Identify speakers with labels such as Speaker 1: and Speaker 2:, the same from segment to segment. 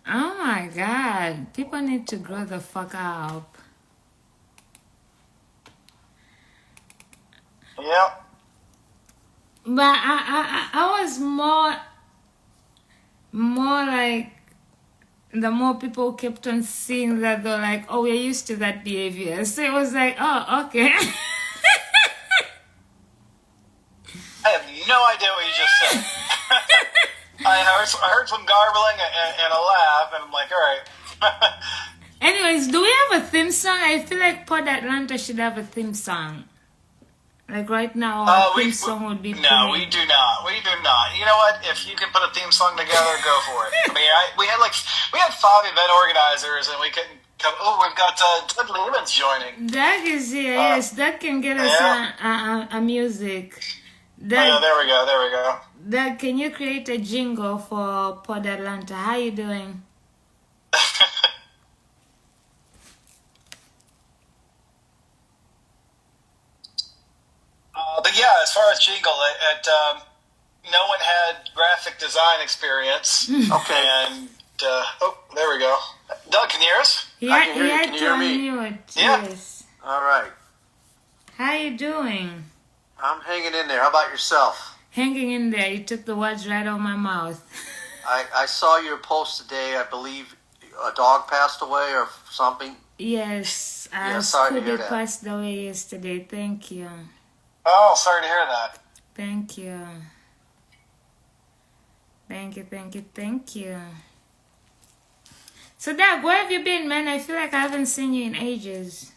Speaker 1: Oh my God. People need to grow the fuck up.
Speaker 2: Yep.
Speaker 1: But I was more like, the more people kept on seeing that, they're like, oh, we're used to that behavior. So it was like, oh, okay.
Speaker 2: I have no idea what you just said. I heard some garbling and a laugh, and I'm like, all right.
Speaker 1: Anyways, do we have a theme song? I feel like Pod Atlanta should have a theme song. Like right now, our theme song would be
Speaker 2: No,
Speaker 1: playing.
Speaker 2: we do not. We do not. You know what? If you can put a theme song together, go for it. I mean, we had 5 event organizers, and we couldn't come. Oh, we've got Doug Lehman's joining.
Speaker 1: Doug is here. Yes, Doug can get us a music. Doug,
Speaker 2: there we go.
Speaker 1: Doug, can you create a jingle for Pod Atlanta? How you doing?
Speaker 2: But yeah, as far as jingle, no one had graphic design experience.
Speaker 3: Okay.
Speaker 2: And there we go. Doug, can you hear us?
Speaker 3: I can hear you. Can you hear me?
Speaker 2: Yeah.
Speaker 1: Yes.
Speaker 3: All right.
Speaker 1: How you doing?
Speaker 3: I'm hanging in there. How about yourself?
Speaker 1: Hanging in there. You took the words right out of my mouth.
Speaker 3: I saw your post today. I believe a dog passed away or something.
Speaker 1: Yes.
Speaker 3: Sorry to hear
Speaker 1: Scooby
Speaker 3: that.
Speaker 1: passed away yesterday. Thank you.
Speaker 2: Oh, sorry to hear that.
Speaker 1: Thank you. Thank you. So, Doug, where have you been, man? I feel like I haven't seen you in ages.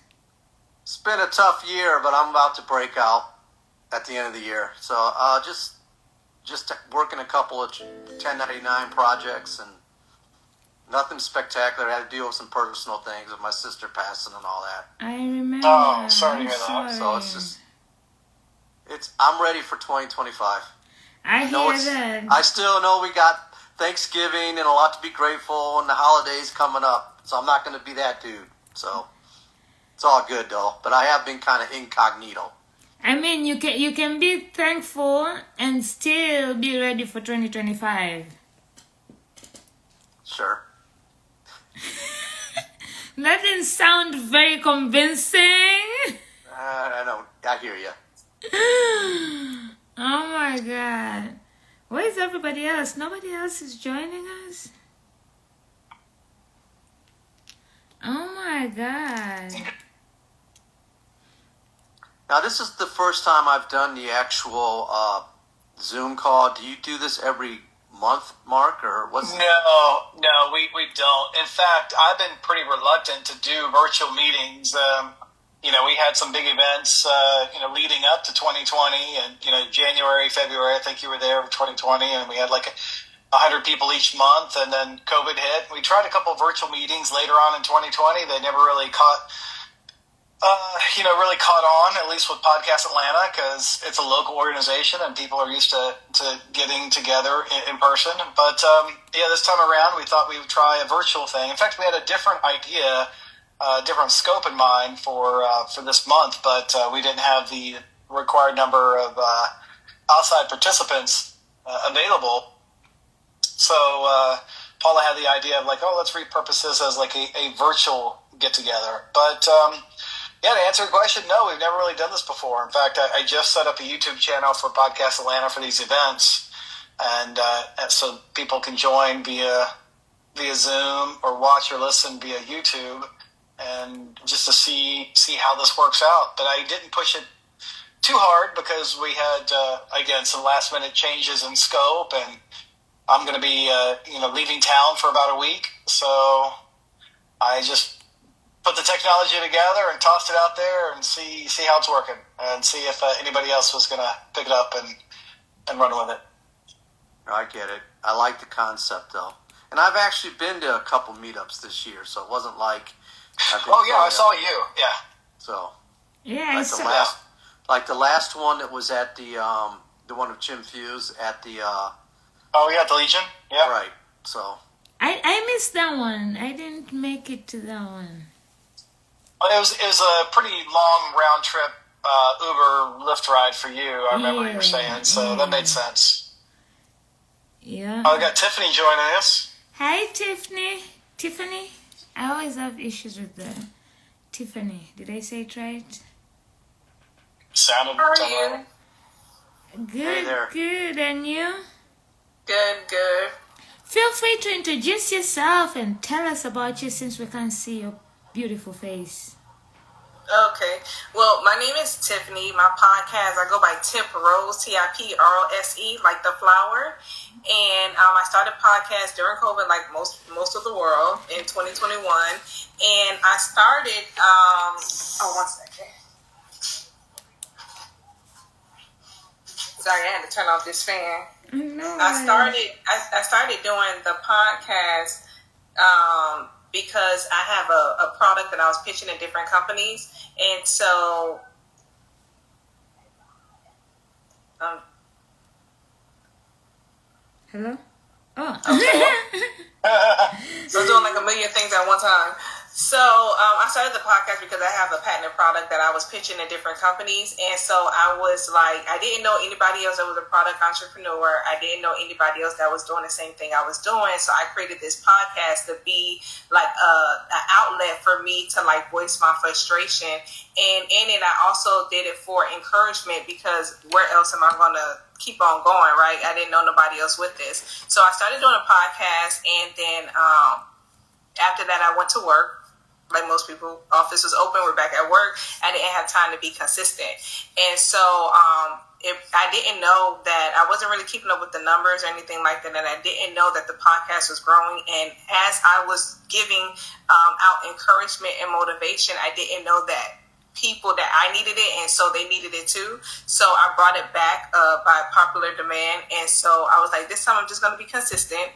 Speaker 3: It's been a tough year, but I'm about to break out at the end of the year. So just working a couple of 1099 projects and nothing spectacular. I had to deal with some personal things with my sister passing and all that.
Speaker 1: I remember.
Speaker 2: Oh, sorry to hear that.
Speaker 1: Sorry.
Speaker 3: So I'm ready for 2025.
Speaker 1: I hear that.
Speaker 3: I still know we got Thanksgiving and a lot to be grateful and the holidays coming up. So I'm not going to be that dude. So it's all good though. But I have been kind of incognito.
Speaker 1: I mean, you can be thankful and still be ready for 2025.
Speaker 3: Sure.
Speaker 1: That didn't sound very convincing.
Speaker 3: I know. I hear you.
Speaker 1: Oh my God. Where's everybody else? Nobody else is joining us? Oh my God.
Speaker 3: Now, this is the first time I've done the actual Zoom call. Do you do this every month, Mark, or what's?
Speaker 2: No, we don't. In fact, I've been pretty reluctant to do virtual meetings. We had some big events, leading up to 2020, and January, February. I think you were there for 2020, and we had like 100 people each month, and then COVID hit. We tried a couple of virtual meetings later on in 2020. They never really caught on, at least with Podcast Atlanta, because it's a local organization and people are used to getting together in person. But this time around, we thought we would try a virtual thing. In fact, we had a different idea, different scope in mind for this month, but we didn't have the required number of outside participants available. So Paula had the idea of let's repurpose this as like a virtual get-together. But to answer your question, no, we've never really done this before. In fact, I just set up a YouTube channel for Podcast Atlanta for these events, and so people can join via Zoom or watch or listen via YouTube, and just to see how this works out. But I didn't push it too hard because we had again some last minute changes in scope, and I'm going to be leaving town for about a week, so I just put the technology together and tossed it out there and see how it's working and see if anybody else was going to pick it up and run with it.
Speaker 3: I get it. I like the concept though, and I've actually been to a couple meetups this year, so it wasn't like.
Speaker 2: I saw you. Yeah.
Speaker 3: So.
Speaker 1: Yeah,
Speaker 3: the last one that was at the one of Jim Fuse at the.
Speaker 2: The Legion. Yeah.
Speaker 3: Right. So.
Speaker 1: I missed that one. I didn't make it to that one.
Speaker 2: It was a pretty long round trip Uber Lyft ride for you. I remember you were saying, so that made sense.
Speaker 1: Yeah.
Speaker 2: We got Tiphani joining us.
Speaker 1: Hi, Tiphani. I always have issues with the Tiphani. Did I say it right?
Speaker 2: Sounded.
Speaker 4: How are you?
Speaker 1: Good, good. And you?
Speaker 4: Good.
Speaker 1: Feel free to introduce yourself and tell us about you since we can't see your beautiful face.
Speaker 4: Okay. Well, my name is Tiphani. My podcast, I go by Tip Rose, Tiprose, like the flower. And I started podcast during COVID, like most of the world, in 2021. And I started, one second. Sorry, I had to turn off this fan.
Speaker 1: No.
Speaker 4: I started doing the podcast because I have a product that I was pitching in different companies, and so
Speaker 1: Hello? Oh.
Speaker 4: okay. So doing like a million things at one time. So I started the podcast because I have a patented product that I was pitching in different companies. And so I was like, I didn't know anybody else that was a product entrepreneur. I didn't know anybody else that was doing the same thing I was doing. So I created this podcast to be like an outlet for me to like voice my frustration. And in it, I also did it for encouragement because where else am I going to keep on going, right? I didn't know nobody else with this. So I started doing a podcast, and then after that, I went to work. Like most people, office was open, we're back at work. I didn't have time to be consistent. And so I didn't know that I wasn't really keeping up with the numbers or anything like that. And I didn't know that the podcast was growing. And as I was giving out encouragement and motivation, I didn't know that people that I needed it, and so they needed it too. So I brought it back by popular demand, and so I was like, this time I'm just going to be consistent,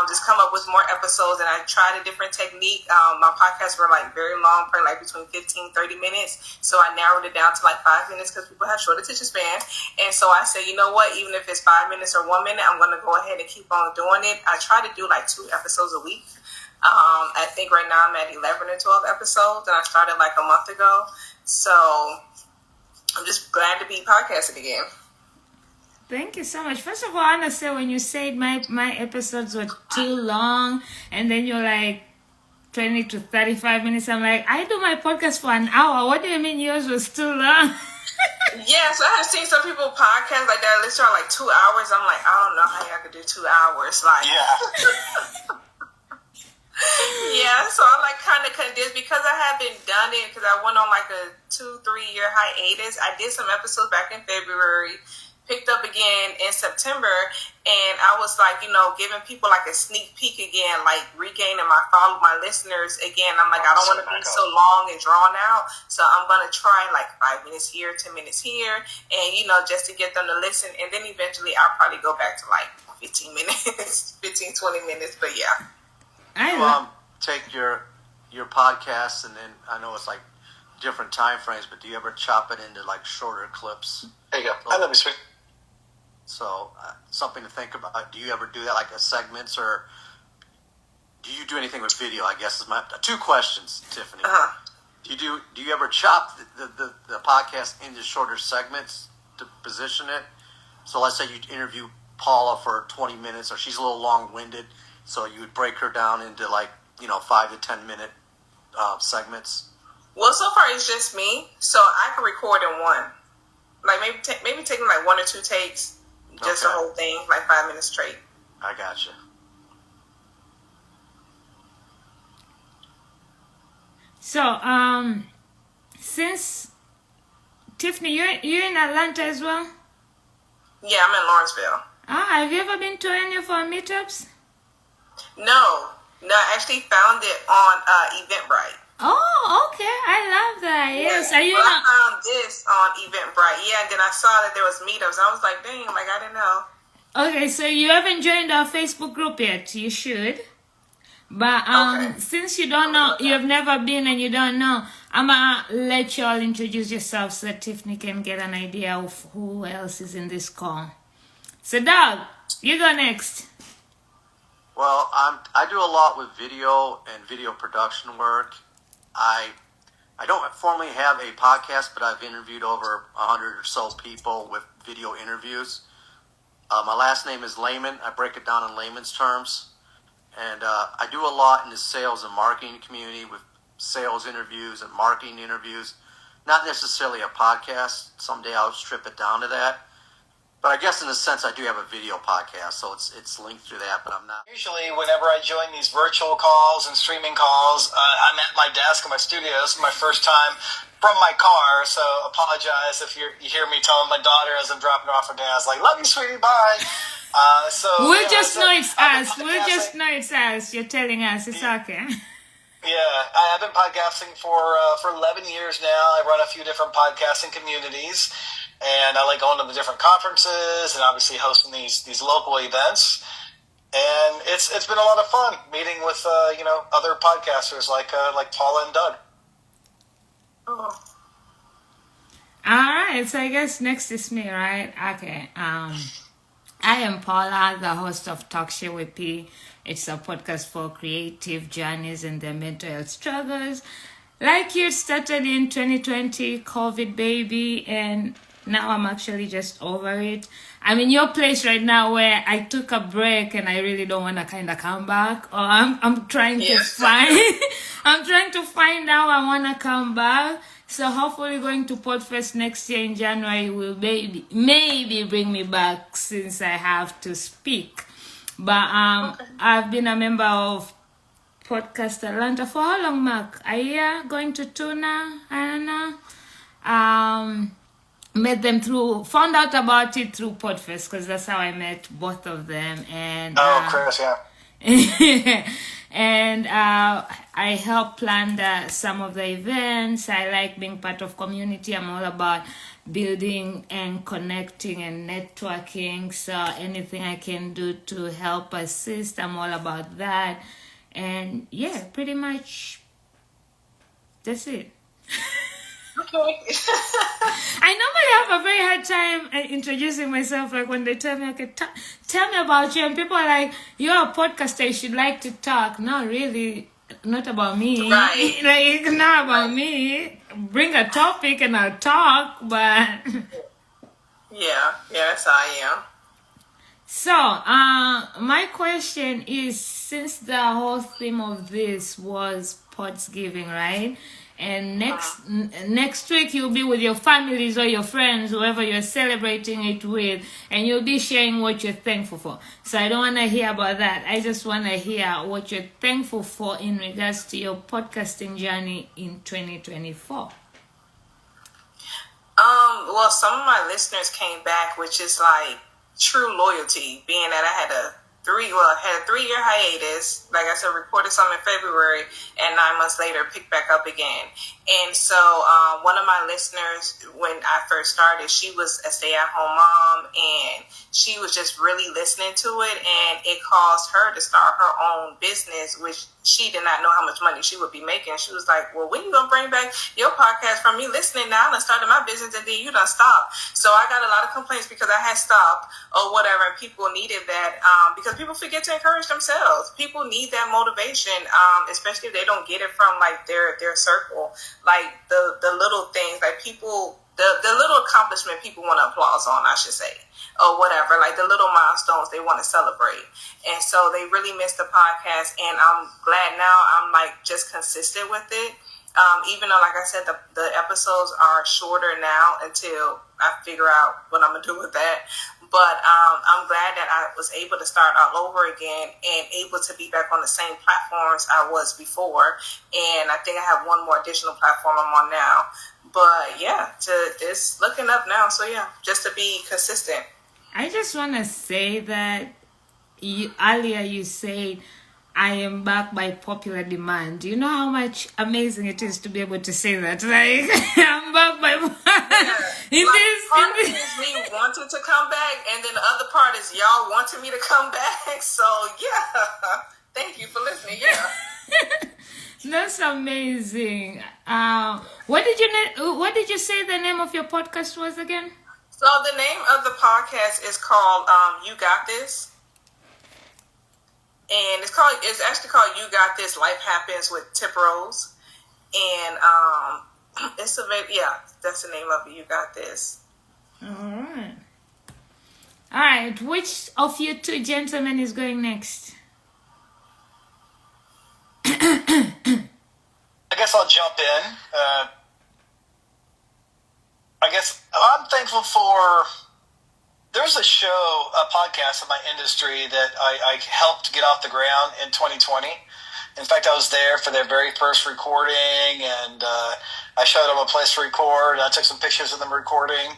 Speaker 4: just come up with more episodes. And I tried a different technique. My podcasts were like very long, probably like between 15-30 minutes, so I narrowed it down to like 5 minutes because people have short attention span. And so I said, you know what, even if it's 5 minutes or 1 minute, I'm going to go ahead and keep on doing it. I try to do like 2 episodes a week. I think right now I'm at 11 or 12 episodes, and I started like a month ago. So I'm just glad to be podcasting again.
Speaker 1: Thank you so much. First of all, I want to say when you said my episodes were too long, and then you're like 20 to 35 minutes, I'm like, I do my podcast for an hour. What do you mean yours was too long?
Speaker 4: Yeah, so I have seen some people podcast like that. Literally like 2 hours. I'm like, I don't know how y'all could do 2 hours. Like,
Speaker 2: Yeah.
Speaker 4: Yeah, so I like kind of condensed because I haven't done it because I went on like a 2-3 year hiatus. I did some episodes back in February, picked up again in September, and I was like, giving people like a sneak peek again, like regaining my listeners again. I'm like, I don't want to be so long and drawn out, so I'm gonna try like 5 minutes here, 10 minutes here, and just to get them to listen. And then eventually I'll probably go back to like 15 minutes, 15-20 minutes. But yeah.
Speaker 3: Take your podcast, and then I know it's like different time frames, but do you ever chop it into like shorter clips?
Speaker 2: There you go. I love you, sweet.
Speaker 3: So something to think about. Do you ever do that, like a segments, or do you do anything with video? I guess is my 2 questions, Tiphani.
Speaker 4: Uh-huh.
Speaker 3: Do you ever chop the podcast into shorter segments to position it? So let's say you interview Paula for 20 minutes, or she's a little long-winded, so you would break her down into like 5 to 10 minute segments.
Speaker 4: Well, so far it's just me, so I can record in one. Like maybe taking like 1 or 2 takes, just the whole thing, like 5 minutes straight.
Speaker 3: I gotcha.
Speaker 1: So, since Tiphani, you're in Atlanta as well?
Speaker 4: Yeah, I'm in Lawrenceville.
Speaker 1: Have you ever been to any of our meetups?
Speaker 4: No, I actually found it on Eventbrite.
Speaker 1: Oh, okay. I love that. Yes. Are you
Speaker 4: I found this on Eventbrite. Yeah, and then I saw that there was meetups. I was like, dang, like I didn't know.
Speaker 1: Okay, so you haven't joined our Facebook group yet. You should. But since you don't know, you have never been and you don't know, I'm going to let you all introduce yourselves so that Tiphani can get an idea of who else is in this call. So, Doug, you go next.
Speaker 3: Well, I do a lot with video and video production work. I don't formally have a podcast, but I've interviewed over 100 or so people with video interviews. My last name is Layman. I break it down in layman's terms. And I do a lot in the sales and marketing community with sales interviews and marketing interviews. Not necessarily a podcast. Someday I'll strip it down to that. But I guess in a sense I do have a video podcast, so it's linked through that, but I'm not.
Speaker 2: Usually whenever I join these virtual calls and streaming calls, I'm at my desk in my studio. This is my first time from my car, so apologize if you hear me telling my daughter as I'm dropping her off her dance, like, love you, sweetie, bye.
Speaker 1: We'll just know it's us. We'll just know it's us. You're telling us. It's okay.
Speaker 2: Yeah, I've been podcasting for 11 years now. I run a few different podcasting communities, and I like going to the different conferences and obviously hosting these local events. And it's been a lot of fun meeting with other podcasters like Paula and Doug.
Speaker 4: Oh.
Speaker 1: All right, so I guess next is me, right? Okay. I am Paula, the host of TalkShitWithP. It's a podcast for creative journeys and their mental health struggles. Like you started in 2020, COVID baby, and now I'm actually just over it. I'm in your place right now where I took a break and I really don't want to kind of come back. Or I'm trying to find I'm trying to find how I want to come back. So hopefully going to Podfest next year in January will maybe bring me back since I have to speak. But I've been a member of Podcast Atlanta for how long, Mark? A year? Going to 2 now? I don't know. Met them found out about it through Podfest because that's how I met both of them. And
Speaker 2: Chris, yeah.
Speaker 1: And I help plan some of the events. I like being part of community. I'm all about building and connecting and networking. So anything I can do to help assist, I'm all about that. And yeah, pretty much that's it.
Speaker 4: Okay.
Speaker 1: I normally have a very hard time introducing myself. Like when they tell me, okay, tell me about you, and people are like, you're a podcaster, you should like to talk. No, really, not about me.
Speaker 4: Right.
Speaker 1: Like, not about me. Bring a topic and I'll talk, but...
Speaker 4: Yeah, that's how I am.
Speaker 1: So, my question is, since the whole theme of this was Podsgiving, right? And next week you'll be with your families or your friends, whoever you're celebrating it with, and you'll be sharing what you're thankful for. So I don't want to hear about that. I just want to hear what you're thankful for in regards to your podcasting journey in 2024.
Speaker 4: Well, some of my listeners came back, which is like true loyalty, being that I had a 3-year hiatus. Like I said, recorded something in February, and 9 months later picked back up again. And so one of my listeners, when I first started, she was a stay-at-home mom, and she was just really listening to it, and it caused her to start her own business, which she did not know how much money she would be making. She was like, well, when you going to bring back your podcast from me listening now? I done started my business, and then you done stopped. So I got a lot of complaints because I had stopped or whatever, and people needed that because people forget to encourage themselves. People need that motivation, especially if they don't get it from like their circle. Like the little things, like people, the little accomplishment people want to applause on, I should say, or whatever, like the little milestones they want to celebrate. And so they really missed the podcast, and I'm glad now I'm like just consistent with it. Even though, like I said, the episodes are shorter now until I figure out what I'm gonna do with that. But I'm glad that I was able to start all over again and able to be back on the same platforms I was before. And I think I have one more additional platform I'm on now. But yeah, it's looking up now. So yeah, just to be consistent.
Speaker 1: I just want to say that earlier you said, I am back by popular demand. Do you know how much amazing it is to be able to say that? Like, I'm back by...
Speaker 4: Part is me wanting to come back, and then the other part is y'all wanting me to come back. So, yeah. Thank you for listening. Yeah.
Speaker 1: That's amazing. What did you say the name of your podcast was again?
Speaker 4: So, the name of the podcast is called You Got This. And it's actually called You Got This, Life Happens with Tiphani Rose. And that's the name of it, You Got This.
Speaker 1: All right. Which of you two gentlemen is going next?
Speaker 2: guess I'll jump in. I guess I'm thankful for. There's a show, a podcast in my industry that I helped get off the ground in 2020. In fact, I was there for their very first recording, and I showed them a place to record. I took some pictures of them recording.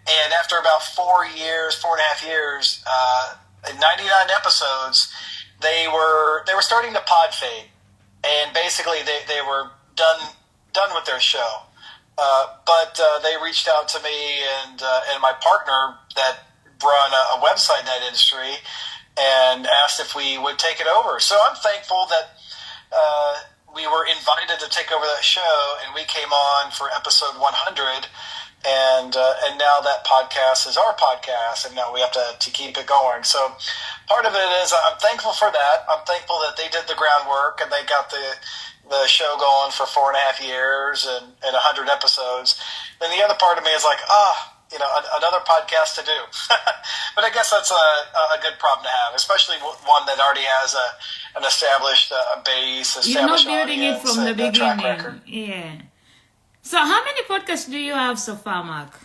Speaker 2: And after about 4.5 years, in 99 episodes, they were starting to pod fade. And basically, they were done with their show. But they reached out to me and my partner that run a website in that industry and asked if we would take it over. So I'm thankful that we were invited to take over that show, and we came on for episode 100. And now that podcast is our podcast, and now we have to keep it going. So part of it is I'm thankful for that. I'm thankful that they did the groundwork and they got the show going for 4.5 years and 100 episodes. Then the other part of me is like, another podcast to do. But I guess that's a good problem to have, especially one that already has an established base, established
Speaker 1: You're not building it from the beginning. Yeah. So how many podcasts do you have so far, Mark?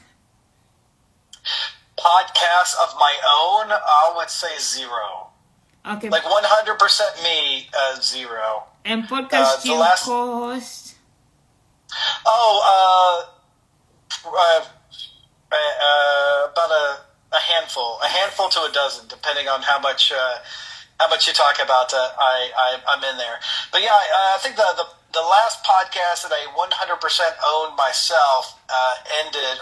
Speaker 2: Podcasts of my own, I would say 0.
Speaker 1: Okay.
Speaker 2: Like 100% me, 0.
Speaker 1: And podcast you co-host?
Speaker 2: About a handful to a dozen, depending on how much you talk about. I'm in there. But yeah, I think the last podcast that I 100% owned myself ended.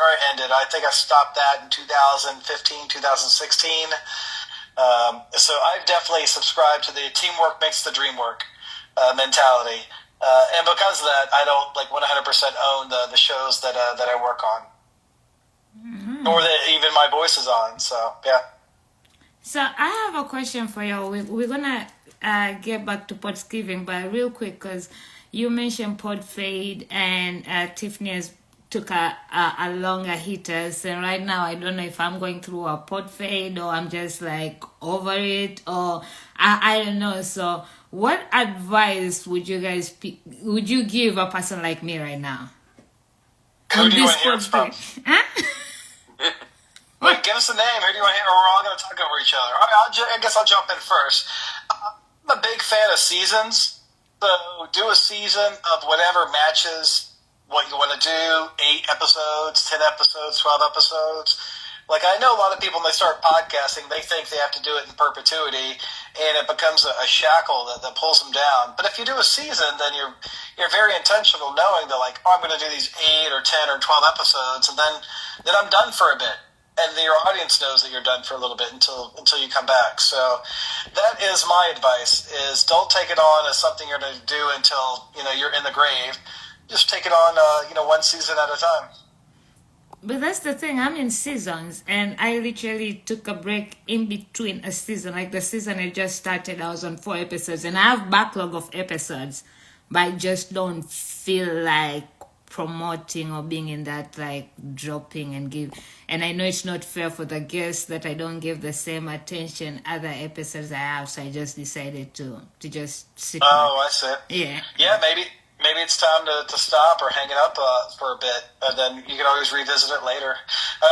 Speaker 2: I think I stopped that in 2015, 2016. So I've definitely subscribed to the teamwork makes the dream work mentality. And because of that, I don't 100% own the shows that I work on. Mm-hmm. Or that even my voice is on. So, yeah.
Speaker 1: So I have a question for you. We're going to get back to Podsgiving, but real quick, because you mentioned pod fade, and Tiphani has took a longer hitters, and right now I don't know if I'm going through a pod fade or I'm just over it, or I don't know. So what advice would you give a person like me right now?
Speaker 2: Who do you want to hear from? Wait, give us a name. Who do you want to hear? Or we're all going to talk over each other. All right, I guess I'll jump in first. I'm a big fan of seasons. So do a season of whatever matches what you want to do. 8 episodes, 10 episodes, 12 episodes. I know a lot of people when they start podcasting, they think they have to do it in perpetuity, and it becomes a shackle that pulls them down. But if you do a season, then you're very intentional, knowing that I'm going to do these 8 or 10 or 12 episodes, and then I'm done for a bit. And your audience knows that you're done for a little bit until you come back. So that is my advice: is don't take it on as something you're going to do until you're in the grave. Just take it on one season at a time.
Speaker 1: But that's the thing. I'm in seasons, and I literally took a break in between a season. The season I just started, I was on 4 episodes, and I have backlog of episodes, but I just don't feel like promoting or being in that dropping and give. And I know it's not fair for the guests that I don't give the same attention other episodes I have, so I just decided to just sit.
Speaker 2: I see.
Speaker 1: Yeah,
Speaker 2: maybe it's time to stop or hang it up for a bit, and then you can always revisit it later.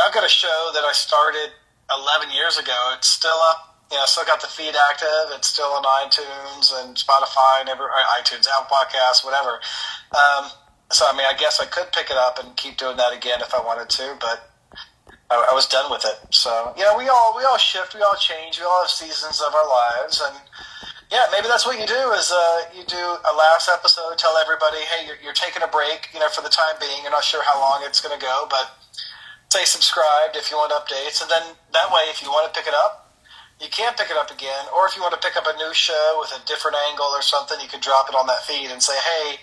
Speaker 2: I've got a show that I started 11 years ago. It's still up. Still got the feed active. It's still on iTunes and Spotify and iTunes, Apple Podcasts, whatever. So, I guess I could pick it up and keep doing that again if I wanted to, but I was done with it. So, we all shift, we all change, we all have seasons of our lives, and maybe that's what you do is you do a last episode, tell everybody, hey, you're taking a break, for the time being. You're not sure how long it's going to go, but say subscribed if you want updates, and then that way, if you want to pick it up, you can pick it up again, or if you want to pick up a new show with a different angle or something, you can drop it on that feed and say, hey,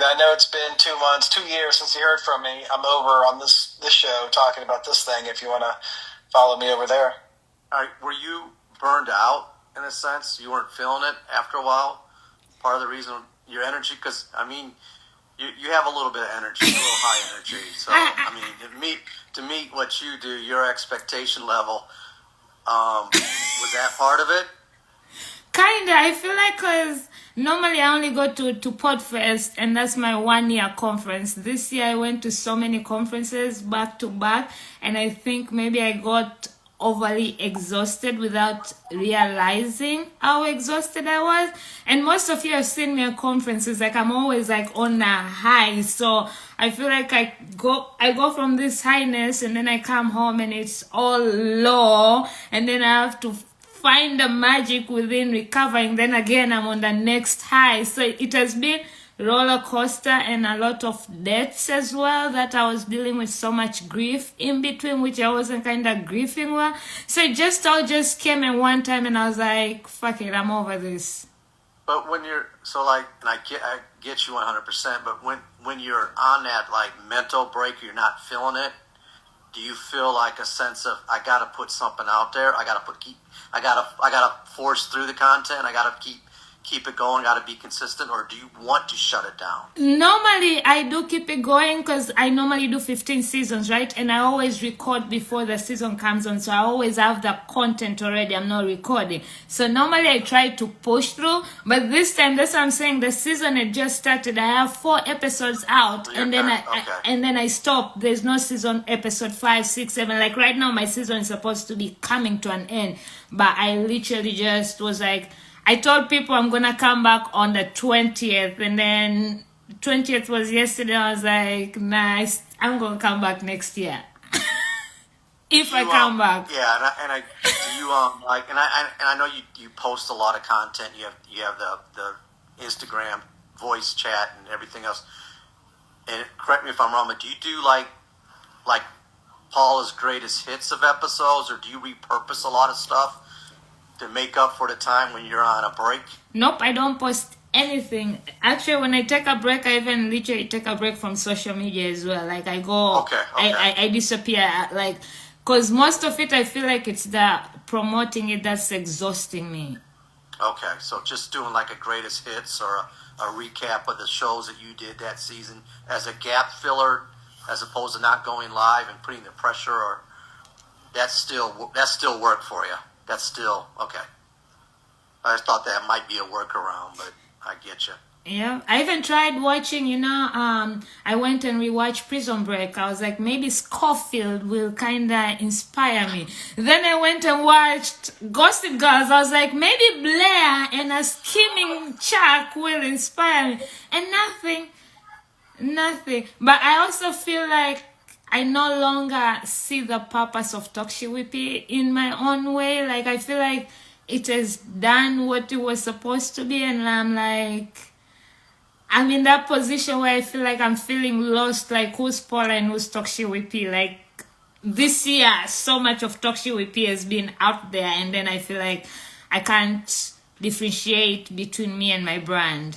Speaker 2: I know it's been 2 months, 2 years since you heard from me. I'm over on this show talking about this thing if you want to follow me over there.
Speaker 3: All right, were you burned out in a sense? You weren't feeling it after a while? Part of the reason your energy, because, you have a little bit of energy, a little high energy. So, to meet what you do, your expectation level, was that part of it?
Speaker 1: Kinda. I feel like because normally I only go to Podfest, and that's my 1-year conference. This year I went to so many conferences back to back, and I think maybe I got overly exhausted without realizing how exhausted I was. And most of you have seen me at conferences, like I'm always like on a high, so I feel like I go from this highness, and then I come home and it's all low, and then I have to find the magic within recovering. Then again I'm on the next high. So it has been roller coaster, and a lot of deaths as well, that I was dealing with so much grief in between, which I wasn't kind of grieving well. So it all just came in one time, and I was like, fuck it, I'm over this.
Speaker 3: But when you're so like, and I get you 100%. But when you're on that like mental break, you're not feeling it. Do you feel like a sense of I gotta put something out there? I gotta force through the content. I gotta keep it going, got to be consistent, or do you want to shut it down?
Speaker 1: Normally, I do keep it going because I normally do 15 seasons, right? And I always record before the season comes on, so I always have the content already. I'm not recording. So normally I try to push through, but this time, that's what I'm saying, the season had just started. I have 4 episodes out,
Speaker 3: So
Speaker 1: and then I stop. There's no season episode 5, 6, 7. Like right now, my season is supposed to be coming to an end, but I literally just was like, I told people I'm going to come back on the 20th, and then 20th was yesterday. I was like, nice, I'm going to come back next year. If I come back.
Speaker 3: Yeah, and I do you like, and I know you post a lot of content. You have the Instagram voice chat and everything else. And correct me if I'm wrong, but do you do like Paula's greatest hits of episodes, or do you repurpose a lot of stuff to make up for the time when you're on a break?
Speaker 1: Nope, I don't post anything. Actually, when I take a break, I even literally take a break from social media as well. Like I go,
Speaker 3: okay.
Speaker 1: I disappear. Like, because most of it, I feel like it's the promoting it that's exhausting me.
Speaker 3: Okay, so just doing like a greatest hits or a recap of the shows that you did that season as a gap filler, as opposed to not going live and putting the pressure, or that's still work for you. That's still okay. I thought that might be a workaround, but I get you.
Speaker 1: Yeah, I even tried watching, I went and rewatched Prison Break. I was like, maybe Scofield will kind of inspire me. Then I went and watched Gossip Girls. I was like, maybe Blair and a scheming Chuck will inspire me. And nothing. But I also feel like I no longer see the purpose of TalkShitWithP in my own way. Like, I feel like it has done what it was supposed to be, and I'm like, I'm in that position where I feel like I'm feeling lost, like who's Paula and who's TalkShitWithP. Like, this year, so much of TalkShitWithP has been out there, and then I feel like I can't differentiate between me and my brand.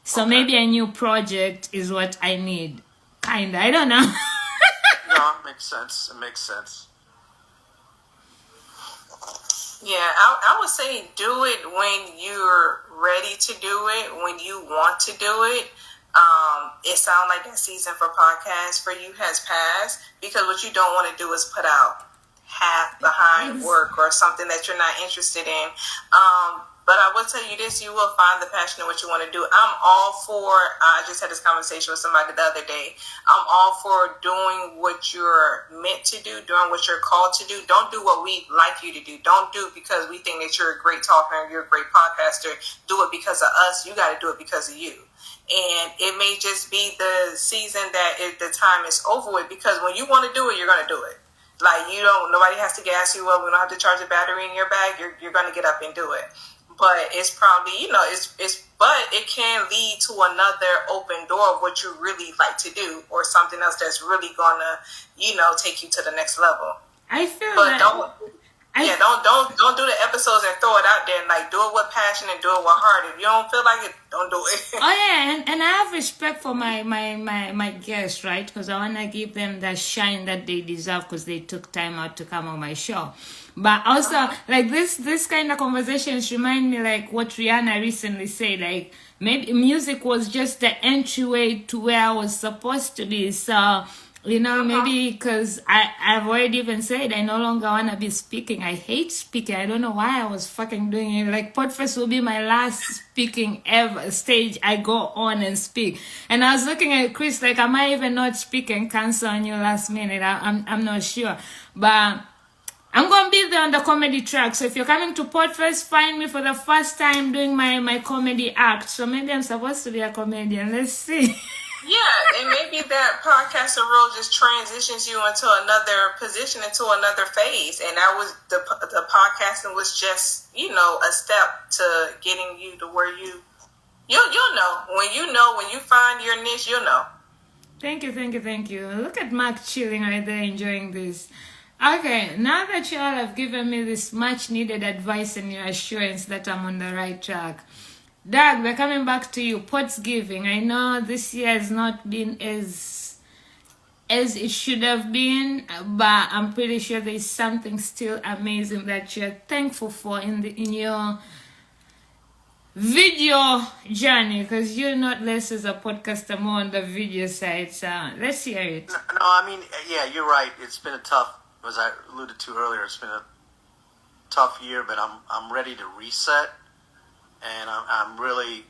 Speaker 1: So maybe a new project is what I need. Kinda, I don't know.
Speaker 3: No, it makes sense.
Speaker 4: Yeah, I would say do it when you're ready to do it, when you want to do it. It sounds like that season for podcasts for you has passed, because what you don't want to do is put out half behind work or something that you're not interested in. But I will tell you this, you will find the passion in what you want to do. I'm all for, I just had this conversation with somebody the other day. I'm all for doing what you're meant to do, doing what you're called to do. Don't do what we like you to do. Don't do it because we think that you're a great talker and you're a great podcaster. Do it because of us. You got to do it because of you. And it may just be the season that the time is over with, because when you want to do it, you're going to do it. Like, nobody has to gas you up. We don't have to charge a battery in your bag. You're going to get up and do it. But it's probably, but it can lead to another open door of what you really like to do, or something else that's really gonna, take you to the next level.
Speaker 1: I feel
Speaker 4: but
Speaker 1: that.
Speaker 4: don't do the episodes and throw it out there. Like, do it with passion and do it with heart. If you don't feel like it, don't do it.
Speaker 1: Oh yeah, and I have respect for my guests, right? Because I wanna give them the shine that they deserve, because they took time out to come on my show. But also, like, this kind of conversations remind me, like, what Rihanna recently said. Like, maybe music was just the entryway to where I was supposed to be. So You know, maybe because I've already even said I no longer want to be speaking. I hate speaking. I don't know why I was fucking doing it. Like, Podfest will be my last speaking ever stage I go on and speak. And I was looking at Chris like, am I even not speaking? Cancel on you last minute. I'm not sure. But I'm going to be there on the comedy track. So if you're coming to Podfest, find me for the first time doing my comedy act. So maybe I'm supposed to be a comedian. Let's see.
Speaker 4: Yeah, and maybe that podcaster role just transitions you into another position, into another phase. And that was the podcasting was just, you know, a step to getting you to where you'll know. When you find your niche, you'll know.
Speaker 1: Thank you. Look at Mark chilling right there, enjoying this. Okay, now that you all have given me this much needed advice and your assurance that I'm on the right track, Doug, we're coming back to you. Podsgiving. I know this year has not been as it should have been, but I'm pretty sure there's something still amazing that you're thankful for in your video journey, because you're not less as a podcaster, more on the video side. So let's hear it.
Speaker 3: No, I mean, yeah, you're right. It's been a tough, as I alluded to earlier, it's been a tough year, but I'm ready to reset. And I'm really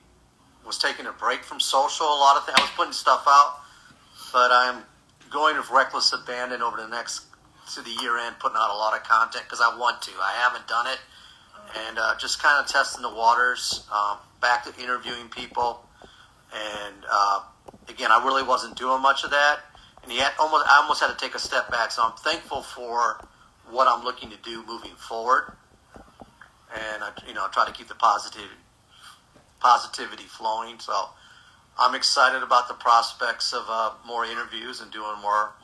Speaker 3: was taking a break from social. A lot of things I was putting stuff out, but I'm going with reckless abandon over to the year end, putting out a lot of content because I want to. I haven't done it, and just kind of testing the waters. Back to interviewing people, and again, I really wasn't doing much of that, and I almost had to take a step back. So I'm thankful for what I'm looking to do moving forward. And I try to keep the positivity flowing. So I'm excited about the prospects of more interviews and doing more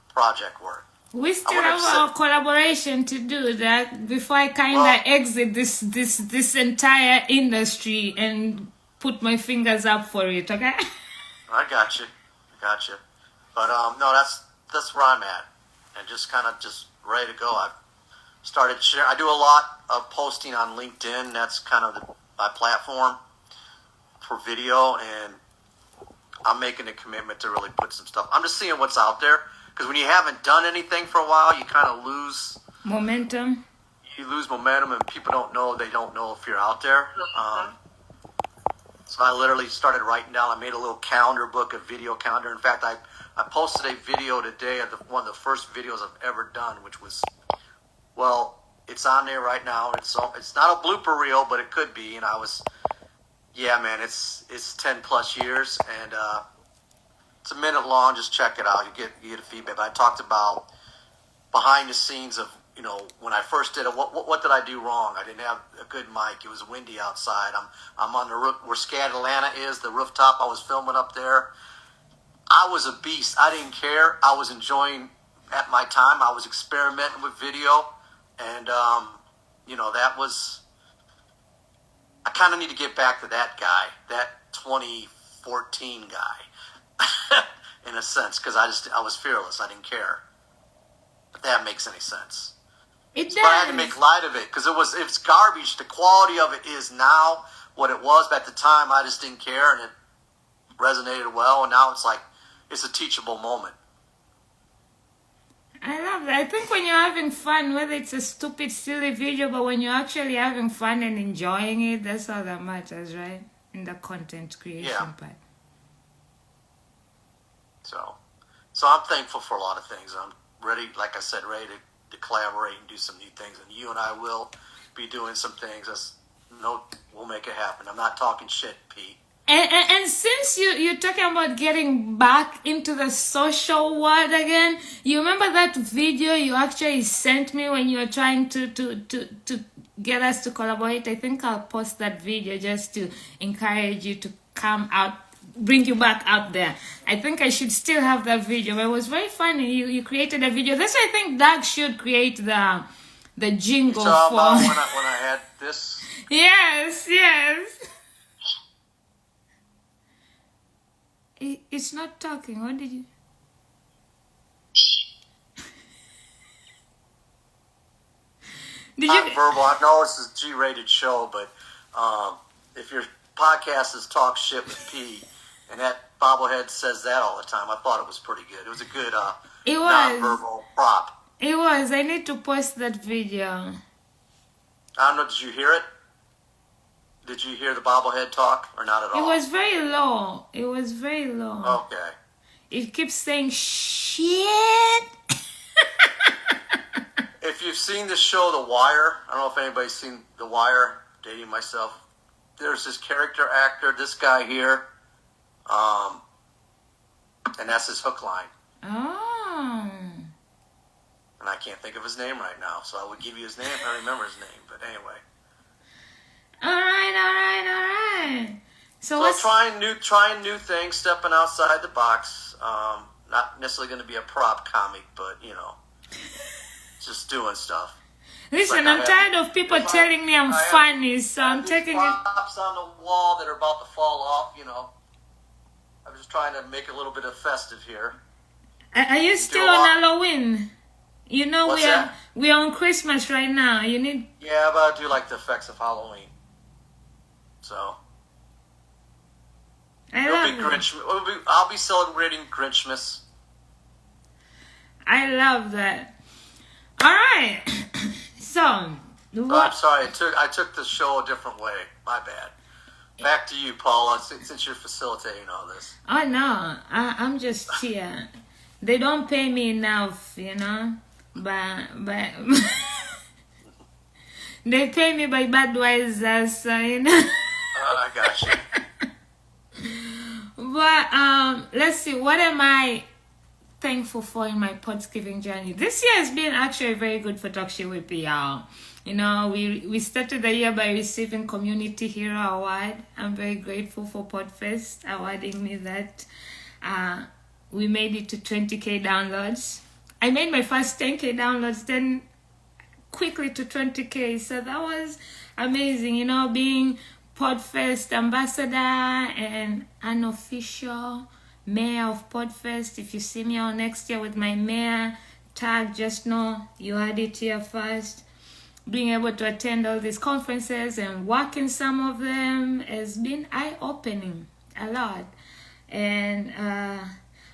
Speaker 3: project work.
Speaker 1: We still have our collaboration to do that before I kind of exit this entire industry and put my fingers up for it. Okay.
Speaker 3: I got you. But no, that's where I'm at, and just ready to go. I've started sharing. I do a lot of posting on LinkedIn. That's kind of my platform for video, and I'm making a commitment to really put some stuff. I'm just seeing what's out there, because when you haven't done anything for a while, you kind of lose
Speaker 1: momentum.
Speaker 3: You lose momentum, and people don't know. They don't know if you're out there. So I literally started writing down. I made a little calendar book, a video calendar. In fact, I posted a video today of one of the first videos I've ever done, which was. Well, it's on there right now. It's not a blooper reel, but it could be. And it's 10 plus years, and it's a minute long. Just check it out. You get a feedback. But I talked about behind the scenes of when I first did it. What did I do wrong? I didn't have a good mic. It was windy outside. I'm on the roof where Scat Atlanta is, the rooftop. I was filming up there. I was a beast. I didn't care. I was enjoying at my time. I was experimenting with video. And, that was, I kind of need to get back to that guy, that 2014 guy, in a sense, because I was fearless. I didn't care. If that makes any sense.
Speaker 1: It does.
Speaker 3: But I had to make light of it, because it's garbage. The quality of it is now what it was, but at the time I just didn't care, and it resonated well, and now it's a teachable moment.
Speaker 1: I love that. I think when you're having fun, whether it's a stupid, silly video, but when you're actually having fun and enjoying it, that's all that matters, right? In the content creation part.
Speaker 3: So I'm thankful for a lot of things. I'm ready, like I said, ready to collaborate and do some new things. And you and I will be doing some things. We'll make it happen. I'm not talking shit, Pete.
Speaker 1: And since you're talking about getting back into the social world again, you remember that video you actually sent me when you were trying to get us to collaborate? I think I'll post that video just to encourage you to come out, bring you back out there. I think I should still have that video, but it was very funny. You created a video. That's why I think Doug should create the jingle
Speaker 3: for... when I had this?
Speaker 1: Yes. It's not talking. What did you...
Speaker 3: Verbal. I know it's a G-rated show, but if your podcast is Talk Shit with P, And that bobblehead says that all the time. I thought it was pretty good. It was a good
Speaker 1: It
Speaker 3: nonverbal prop.
Speaker 1: It was. I need to post that video.
Speaker 3: I don't know, did you hear it? Did you hear the bobblehead talk or not at all?
Speaker 1: It was very low. It was very low.
Speaker 3: Okay.
Speaker 1: It keeps saying, shit.
Speaker 3: If you've seen the show The Wire, I don't know if anybody's seen The Wire, dating myself. There's this character actor, this guy here, and that's his hook line.
Speaker 1: Oh.
Speaker 3: And I can't think of his name right now, so I would give you his name if I remember his name. But anyway.
Speaker 1: All right. So
Speaker 3: trying new things, stepping outside the box. Not necessarily going to be a prop comic, but just doing stuff.
Speaker 1: Listen, I'm tired of people telling me I'm funny, so I'm taking it.
Speaker 3: Props on the wall that are about to fall off. I'm just trying to make a little bit of festive here.
Speaker 1: Are you still on Halloween?
Speaker 3: What's that?
Speaker 1: we're on Christmas right now. You need.
Speaker 3: Yeah, but I do like the effects of Halloween. So. I'll be celebrating Grinchmas.
Speaker 1: I love that. All right. So.
Speaker 3: I'm sorry. I took the show a different way. My bad. Back to you, Paula, since you're facilitating all this.
Speaker 1: Oh, no. I'm just here. They don't pay me enough, but they pay me by Budweiser, so,
Speaker 3: I got you.
Speaker 1: But let's see, what am I thankful for in my Podsgiving journey? This year has been actually very good for TalkShitWithP, y'all. We started the year by receiving Community Hero Award. I'm very grateful for Podfest awarding me that. We made it to 20K downloads. I made my first 10K downloads, then quickly to 20K. So that was amazing, being Podfest ambassador and unofficial mayor of Podfest. If you see me out next year with my mayor tag, just know you had it here first. Being able to attend all these conferences and work in some of them has been eye-opening a lot. And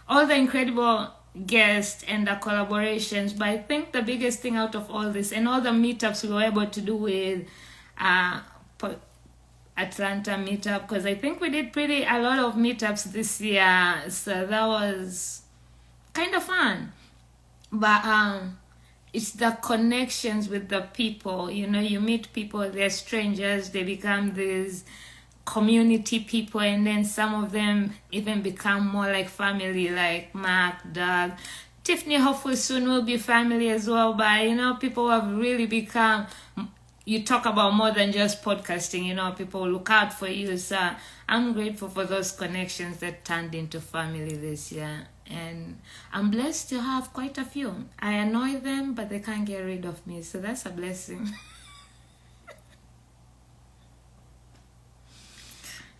Speaker 1: all the incredible guests and the collaborations, but I think the biggest thing out of all this and all the meetups we were able to do with Atlanta meetup, because I think we did a lot of meetups this year, so that was kind of fun. But it's the connections with the people. You meet people, they're strangers, they become these community people, and then some of them even become more like family, like Mark, Doug, Tiphani. Hopefully soon will be family as well. But people have really become, you talk about more than just podcasting. People look out for you. So I'm grateful for those connections that turned into family this year, and I'm blessed to have quite a few. I annoy them, but they can't get rid of me, so that's a blessing.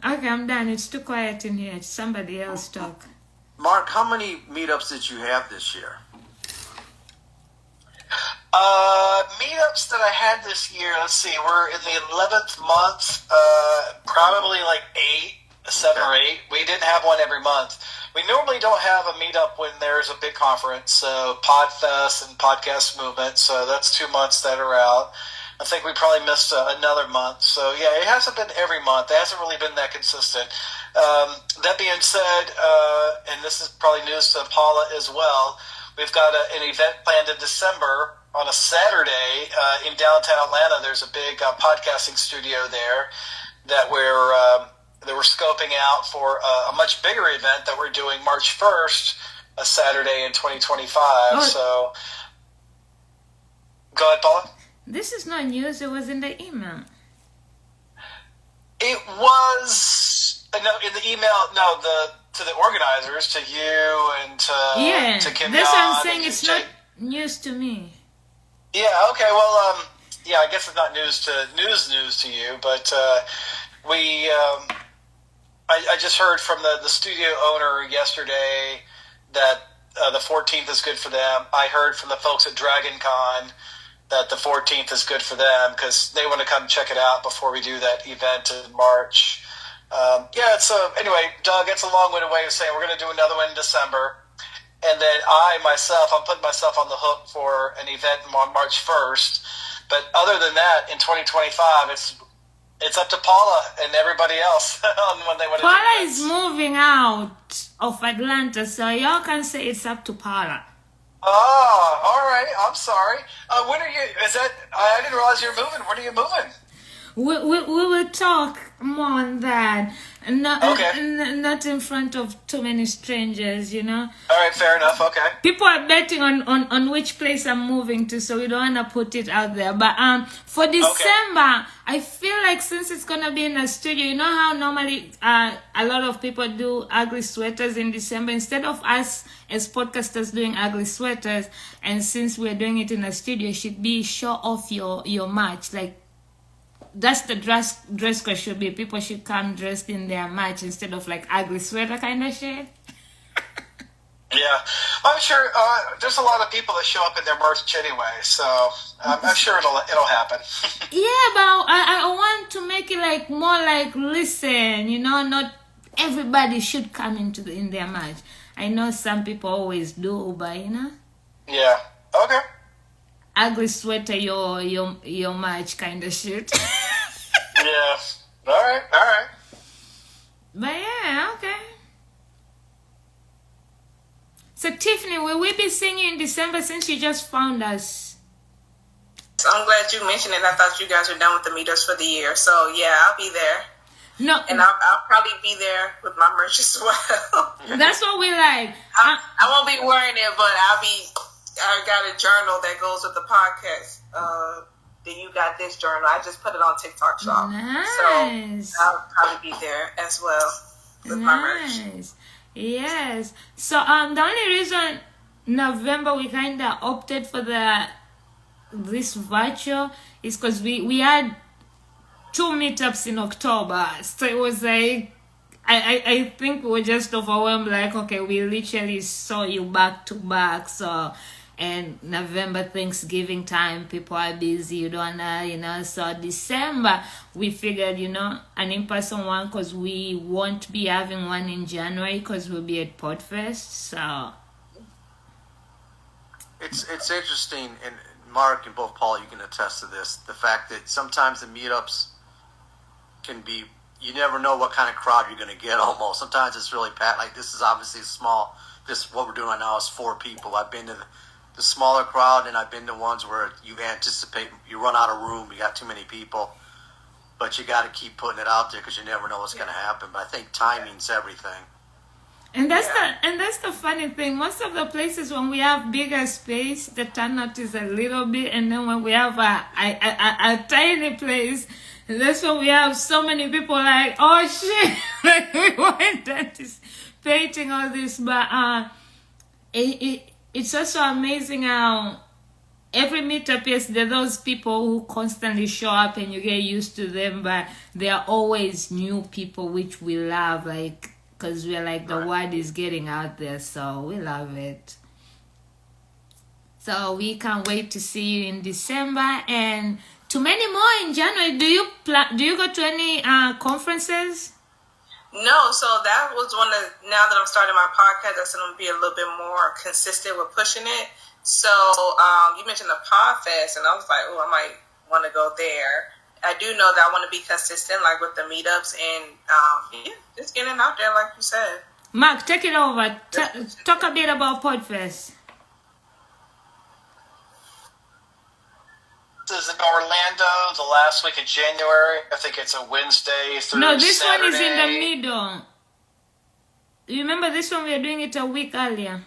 Speaker 1: Okay, I'm done. It's too quiet in here. Somebody else talk.
Speaker 3: Mark, how many meetups did you have this year?
Speaker 2: Meetups that I had this year, let's see, we're in the 11th month, probably like 7 or 8. We didn't have one every month. We normally don't have a meetup when there's a big conference, so Podfest and Podcast Movement, so that's 2 months that are out. I think we probably missed another month. So, yeah, it hasn't been every month. It hasn't really been that consistent. That being said, and this is probably news to Paula as well, we've got an event planned in December on a Saturday in downtown Atlanta. There's a big podcasting studio there that we're scoping out for a much bigger event that we're doing March 1st, a Saturday in 2025.
Speaker 1: Oh.
Speaker 2: So, go ahead, Paula.
Speaker 1: This is not news. It was in the email.
Speaker 2: It was in the email. No, to the organizers, to you, and to Kim.
Speaker 1: That's what I'm saying. It's not news to me.
Speaker 2: Yeah. Okay. Well. Yeah. I guess it's not news to you, but I just heard from the studio owner yesterday that the 14th is good for them. I heard from the folks at Dragon Con that the 14th is good for them because they want to come check it out before we do that event in March. It's anyway, Doug, it's a long-winded way of saying we're going to do another one in December. And then I'm putting myself on the hook for an event on March 1st. But other than that, in 2025, it's up to Paula and everybody else on when they want to do
Speaker 1: Paula
Speaker 2: events.
Speaker 1: is moving out of Atlanta, so y'all can say it's up to Paula.
Speaker 2: Oh, all right. I'm sorry. When are you? Is that? I didn't realize you were moving. When are you moving?
Speaker 1: We will talk more on that. Not in front of too many strangers, you know.
Speaker 2: All right, fair enough. Okay.
Speaker 1: People are betting on which place I'm moving to, so we don't want to put it out there. But for December, I feel like since it's gonna be in a studio, you know how normally a lot of people do ugly sweaters in December, instead of us as podcasters doing ugly sweaters, and since we're doing it in a studio, it should be show off your merch, like. That's the dress code should be. People should come dressed in their match instead of like ugly sweater kind of shit.
Speaker 2: Yeah, I'm sure there's a lot of people that show up in their merch anyway, so I'm sure it'll happen.
Speaker 1: Yeah, but I want to make it like more like, listen, you know, not everybody should come in their match. I know some people always do, but you know.
Speaker 2: Yeah. Okay.
Speaker 1: Ugly sweater, your match kind of shit.
Speaker 2: Yeah. All right.
Speaker 1: But yeah, okay. So Tiffany, will we be seeing you in December since you just found us?
Speaker 4: So I'm glad you mentioned it. I thought you guys were done with the meetups for the year. So yeah, I'll be there.
Speaker 1: No.
Speaker 4: And I'll probably be there with my merch as well.
Speaker 1: That's what we like.
Speaker 4: I won't be wearing it, but I got a journal that goes with the podcast. Then you got this journal. I just put it on TikTok Shop.
Speaker 1: Nice.
Speaker 4: So I'll probably be there as well with my merch.
Speaker 1: Yes. So the only reason November we kind of opted for this virtual is because we had 2 meetups in October. So it was like I think we were just overwhelmed. Like, okay, we literally saw you back to back. So. And November, Thanksgiving time, people are busy, you don't know, you know. So December, we figured, you know, an in-person one because we won't be having one in January because we'll be at Podfest. So
Speaker 3: it's interesting, and Mark and both Paul, you can attest to this. The fact that sometimes the meetups can be, you never know what kind of crowd you're going to get almost. Sometimes it's really packed. Like this is obviously small. What we're doing right now is 4 people. I've been to the smaller crowd, and I've been to ones where you anticipate you run out of room, you got too many people, but you got to keep putting it out there because you never know what's going to happen. But I think timing's everything.
Speaker 1: And that's the funny thing. Most of the places when we have bigger space, the turnout is a little bit, and then when we have a tiny place, that's when we have so many people. Like, oh shit, like we weren't anticipating all this, but it's also amazing how every meetup, yes, there are those people who constantly show up and you get used to them, but there are always new people, which we love, like, because we're like, the word is getting out there, so we love it. So we can't wait to see you in December and to many more in January. Do you go to any conferences?
Speaker 4: No, so that was one of, now that I'm starting my podcast, that's going to be a little bit more consistent with pushing it. So you mentioned the Podfest, and I was like, oh, I might want to go there. I do know that I want to be consistent, like with the meetups, and just getting out there, like you said.
Speaker 1: Mark, take it over. Talk a bit about Podfest.
Speaker 2: Is in Orlando the last week of January. I think it's a Wednesday through
Speaker 1: No, this
Speaker 2: Saturday.
Speaker 1: one is in the middle. You remember this one? We are doing it a week earlier.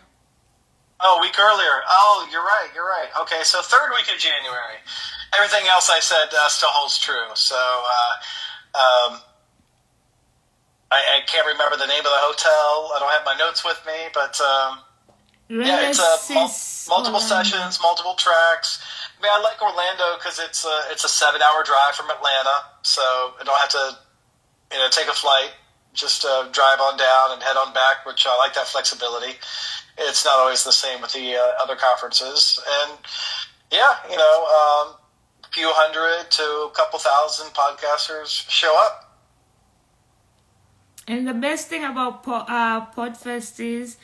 Speaker 2: Oh, a week earlier. Oh, you're right. Okay, so 3rd week of January. Everything else I said still holds true. So I can't remember the name of the hotel. I don't have my notes with me, but yeah, it's multiple sessions, multiple tracks. I mean, I like Orlando because it's a 7-hour drive from Atlanta, so I don't have to, take a flight. Just drive on down and head on back, which I like that flexibility. It's not always the same with the other conferences, and yeah, a few hundred to a couple thousand podcasters show up.
Speaker 1: And the best thing about Podfest is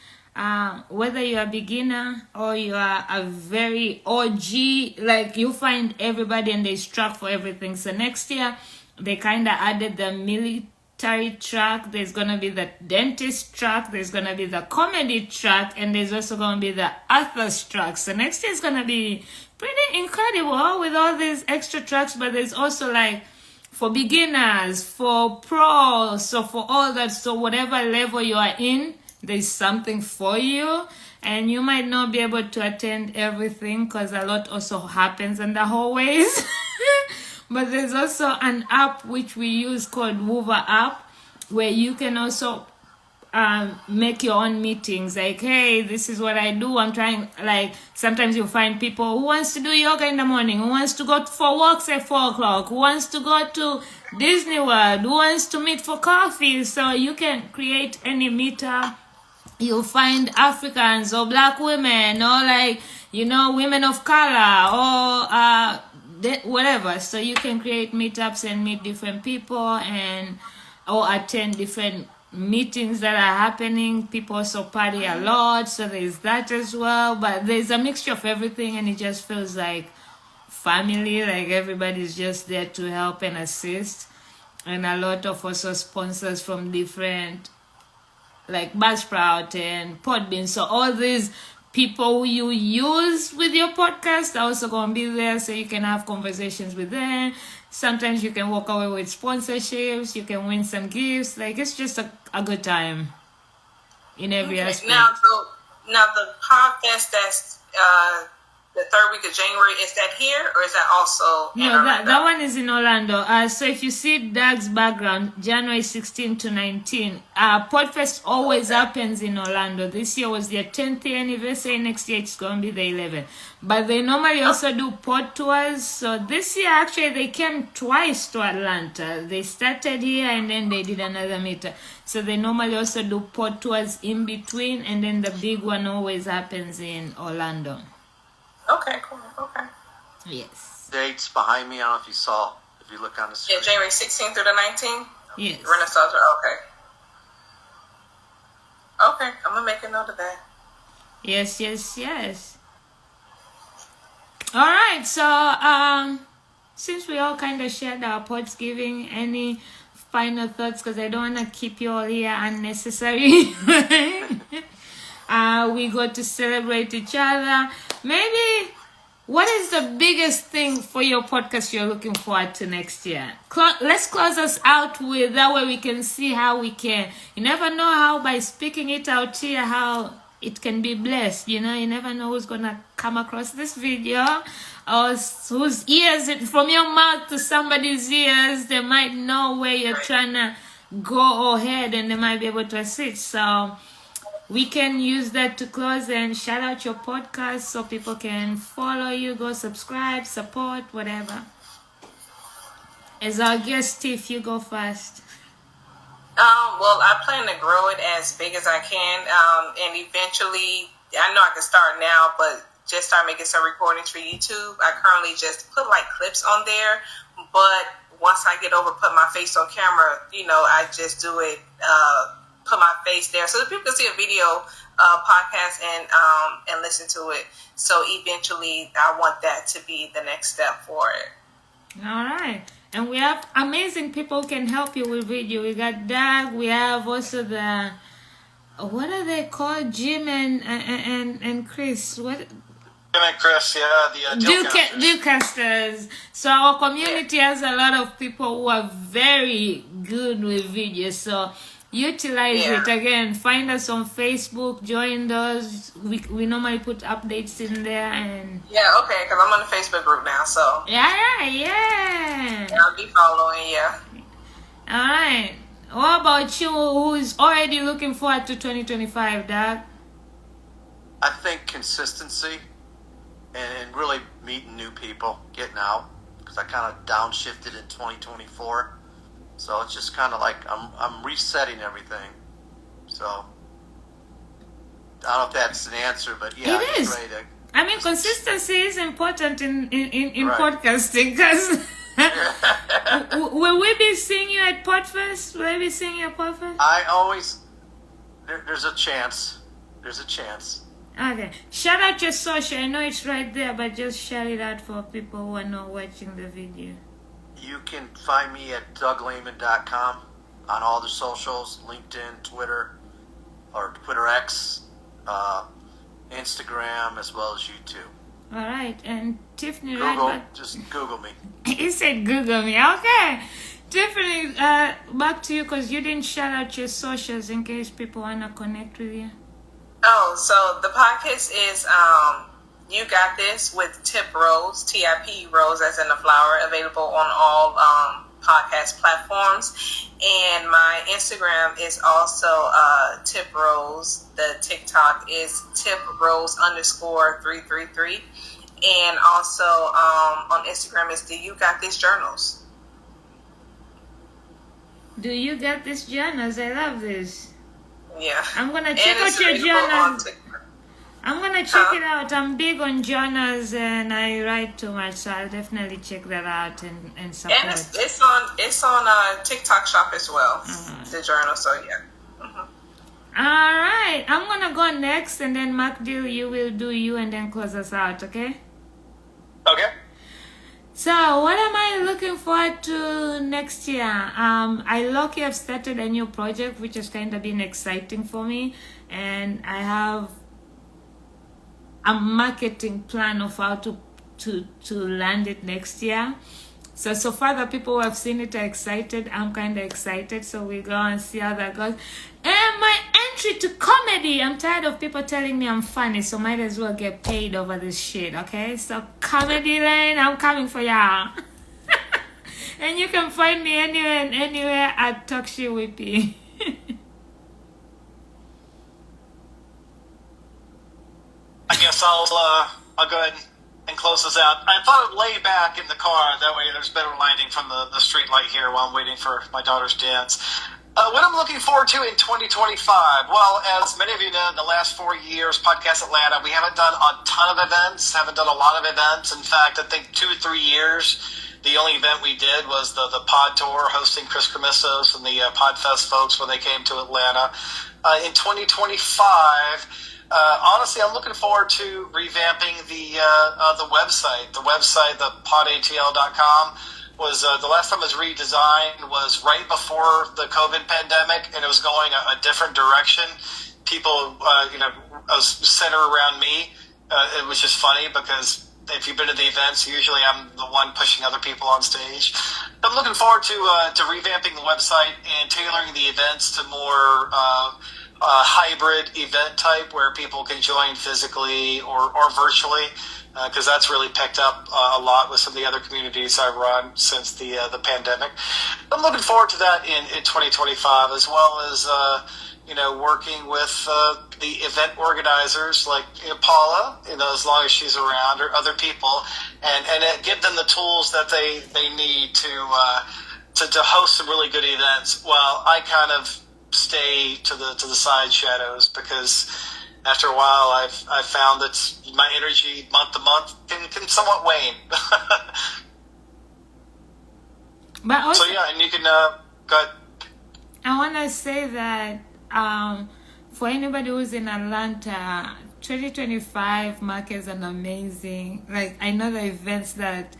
Speaker 1: whether you're a beginner or you are a very OG, like you find everybody and there's track for everything. So next year, they kind of added the military track. There's going to be the dentist track. There's going to be the comedy track. And there's also going to be the authors track. So next year is going to be pretty incredible with all these extra tracks. But there's also like for beginners, for pros, so for all that. So whatever level you are in, there's something for you. And you might not be able to attend everything because a lot also happens in the hallways. But there's also an app which we use called Woover app, where you can also make your own meetings. Like, hey, this is what I do. I'm trying, like, sometimes you'll find people who wants to do yoga in the morning, who wants to go for walks at 4 o'clock, who wants to go to Disney World, who wants to meet for coffee. So you can create any meetup. You'll find Africans or black women or like, you know, women of color or whatever. So you can create meetups and meet different people and or attend different meetings that are happening. People also party a lot, so there's that as well. But there's a mixture of everything, and it just feels like family, like everybody's just there to help and assist. And a lot of also sponsors from different, like Buzzsprout and Podbean. So all these people who you use with your podcast are also going to be there, so you can have conversations with them. Sometimes you can walk away with sponsorships. You can win some gifts. Like, it's just a good time in every aspect.
Speaker 4: Now the podcast that's the third week of January, is that here or is that also in Orlando?
Speaker 1: That one is in Orlando. So if you see Doug's background, January 16 to 19, Podfest always happens in Orlando. This year was their 10th year anniversary. Next year it's going to be the 11th. But they normally also do pod tours. So this year actually they came twice to Atlanta. They started here and then they did another meetup. So they normally also do pod tours in between, and then the big one always happens in Orlando.
Speaker 4: Okay, cool. Okay.
Speaker 1: Yes.
Speaker 3: Dates behind me. I don't know if you saw. If you look on the screen.
Speaker 4: Yeah, January 16th through the 19th.
Speaker 1: Yes.
Speaker 4: Renaissance. Okay. Okay, I'm gonna make a note of that.
Speaker 1: Yes. All right. So since we all kind of shared our Podsgiving, any final thoughts? Because I don't want to keep you all here unnecessary. We got to celebrate each other. Maybe, what is the biggest thing for your podcast you're looking forward to next year? Let's close us out with that way we can see how we can. You never know how by speaking it out here, how it can be blessed. You know, you never know who's going to come across this video or whose ears, from your mouth to somebody's ears, they might know where you're trying to go ahead and they might be able to assist. So we can use that to close and shout out your podcast so people can follow you, go subscribe, support, whatever. As our guest, Tiff, you go first.
Speaker 4: Well, I plan to grow it as big as I can, and eventually, I know I can start now, but just start making some recordings for YouTube. I currently just put like clips on there, but once I get over put my face on camera, you know, I just do it, put my face there so that people can see a video podcast and listen to it. So eventually I want that to be the next step for it.
Speaker 1: All right. And we have amazing people who can help you with video. We got Doug. We have also the, what are they called? Jim and Chris. What?
Speaker 2: Jim and Chris, yeah, the
Speaker 1: Dewcasters. So our community has a lot of people who are very good with video. So utilize it. Again, find us on Facebook, join those. We normally put updates in there. And
Speaker 4: okay, because I'm on the Facebook group now, so
Speaker 1: yeah,
Speaker 4: I'll be following.
Speaker 1: All right, what about you, who's already looking forward to 2025, Doug?
Speaker 3: I think consistency and really meeting new people, getting out, because I kind of downshifted in 2024. So it's just kind of like I'm resetting everything. So I don't know if that's an answer, but yeah,
Speaker 1: it is. I mean, consistency is important in
Speaker 3: right.
Speaker 1: podcasting because Will we be seeing you at Podfest? Will I be seeing you at Podfest?
Speaker 3: I always, there's a chance. There's a chance.
Speaker 1: Okay. Shout out your social. I know it's right there, but just shout it out for people who are not watching the video.
Speaker 3: You can find me at DougLehman.com on all the socials, LinkedIn, Twitter, or Twitter X, Instagram, as well as YouTube.
Speaker 1: All right. And Tiphani,
Speaker 3: Google,
Speaker 1: right?
Speaker 3: just Google me.
Speaker 1: He said Google me. Okay. Tiphani, back to you because you didn't shout out your socials in case people want to connect with you.
Speaker 4: Oh, so the podcast is You Got This with Tip Rose, T-I-P Rose as in the flower, available on all podcast platforms. And my Instagram is also Tip Rose. The TikTok is Tip Rose _333. And also on Instagram is Do You Got This Journals.
Speaker 1: Do you got this journals? I love this.
Speaker 4: Yeah.
Speaker 1: I'm gonna check out your journals. I'm gonna check it out. I'm big on journals and I write too much, so I'll definitely check that out and support.
Speaker 4: And it's on TikTok Shop as well. The journal, so yeah.
Speaker 1: All right, I'm gonna go next, and then Mark Deal, you will do you, and then close us out. Okay.
Speaker 2: Okay.
Speaker 1: So, what am I looking forward to next year? I lucky have started a new project, which has kind of been exciting for me, and I have a marketing plan of how to land it next year. So far the people who have seen it are excited. I'm kind of excited, so we'll go and see how that goes. And my entry to comedy, I'm tired of people telling me I'm funny, so might as well get paid over this shit, okay? So comedy lane, I'm coming for y'all. And you can find me anywhere at TalkShitWithP.
Speaker 2: I guess I'll go ahead and close this out. I thought I'd lay back in the car. That way there's better lighting from the street light here while I'm waiting for my daughter's dance. What I'm looking forward to in 2025, well, as many of you know, in the last 4 years, Podcast Atlanta, we haven't done a ton of events, haven't done a lot of events. In fact, I think 2 or 3 years, the only event we did was the Pod Tour, hosting Chris Cremissos and the Podfest folks when they came to Atlanta. In 2025, honestly, I'm looking forward to revamping the website. The website, the POD-ATL.com, was the last time it was redesigned was right before the COVID pandemic, and it was going a different direction. People, was centered around me. It was just funny because if you've been to the events, usually I'm the one pushing other people on stage. I'm looking forward to revamping the website and tailoring the events to more hybrid event type where people can join physically or virtually, because that's really picked up a lot with some of the other communities I've run since the pandemic. I'm looking forward to that in 2025, as well as working with the event organizers like Paula, as long as she's around, or other people, and give them the tools that they need to host some really good events, while I kind of stay to the side shadows, because after a while I've found that my energy month to month can somewhat wane.
Speaker 1: But also,
Speaker 2: so yeah, and you can go ahead.
Speaker 1: I want to say that for anybody who's in Atlanta, 2025 marks an amazing, I know the events that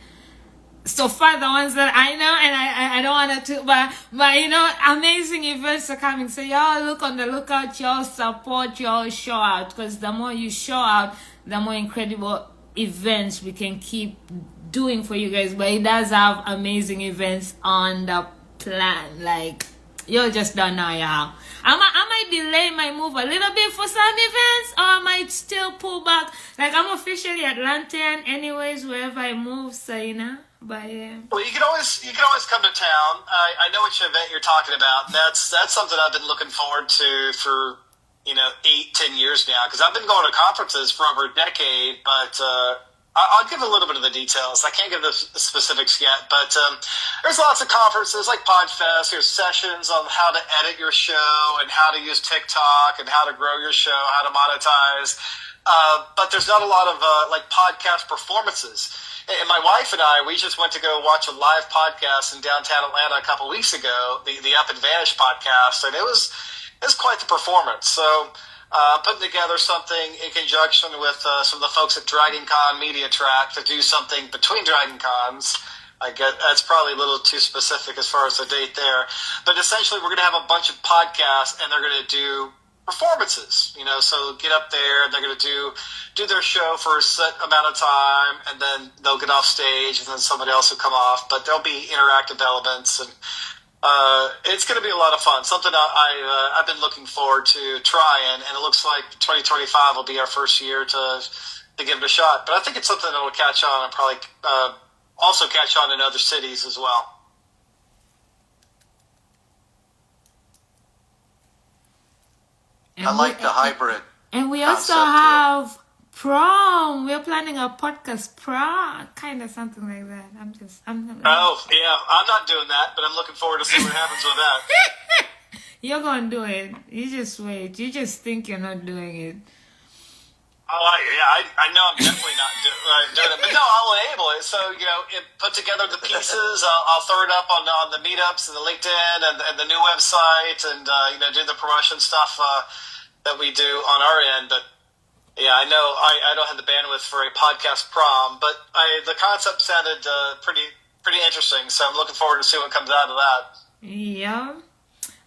Speaker 1: so far, the ones that I know, and I don't want to, but amazing events are coming. So y'all look on the lookout, y'all support, y'all show out, because the more you show out, the more incredible events we can keep doing for you guys. But it does have amazing events on the plan. You just don't know, y'all. I might delay my move a little bit for some events, or I might still pull back. I'm officially Atlantean anyways, wherever I move, so But yeah.
Speaker 2: Well, you can always come to town. I know which event you're talking about. That's something I've been looking forward to for 8-10 years now, because I've been going to conferences for over a decade. But I'll give a little bit of the details. I can't give the specifics yet, but there's lots of conferences like Podfest. There's sessions on how to edit your show and how to use TikTok and how to grow your show, how to monetize. but there's not a lot of like podcast performances. And my wife and I, we just went to go watch a live podcast in downtown Atlanta a couple weeks ago, the Up Advantage podcast, and it was quite the performance. So putting together something in conjunction with some of the folks at Dragon Con Media Track to do something between Dragon Cons. I get that's probably a little too specific as far as the date there, but essentially we're going to have a bunch of podcasts, and they're going to do performances. So get up there, and they're going to do their show for a set amount of time, and then they'll get off stage, and then somebody else will come off. But there'll be interactive elements, and it's going to be a lot of fun. Something I've been looking forward to trying, and it looks like 2025 will be our first year to give it a shot. But I think it's something that will catch on, and probably also catch on in other cities as well.
Speaker 3: I like the hybrid.
Speaker 1: And we also
Speaker 3: concept,
Speaker 1: have prom. We're planning a podcast prom, kind of something like that.
Speaker 2: Oh, yeah. I'm not doing that, but I'm looking forward to see what happens with that.
Speaker 1: You're going to do it. You just wait. You just think you're not doing it.
Speaker 2: Oh, yeah, I know I'm definitely not doing it, but no, I'll enable it. So, put together the pieces. I'll throw it up on the meetups and the LinkedIn and the new website, and do the promotion stuff that we do on our end. But yeah, I know I don't have the bandwidth for a podcast prom, but the concept sounded pretty interesting. So I'm looking forward to see what comes out of that.
Speaker 1: Yeah.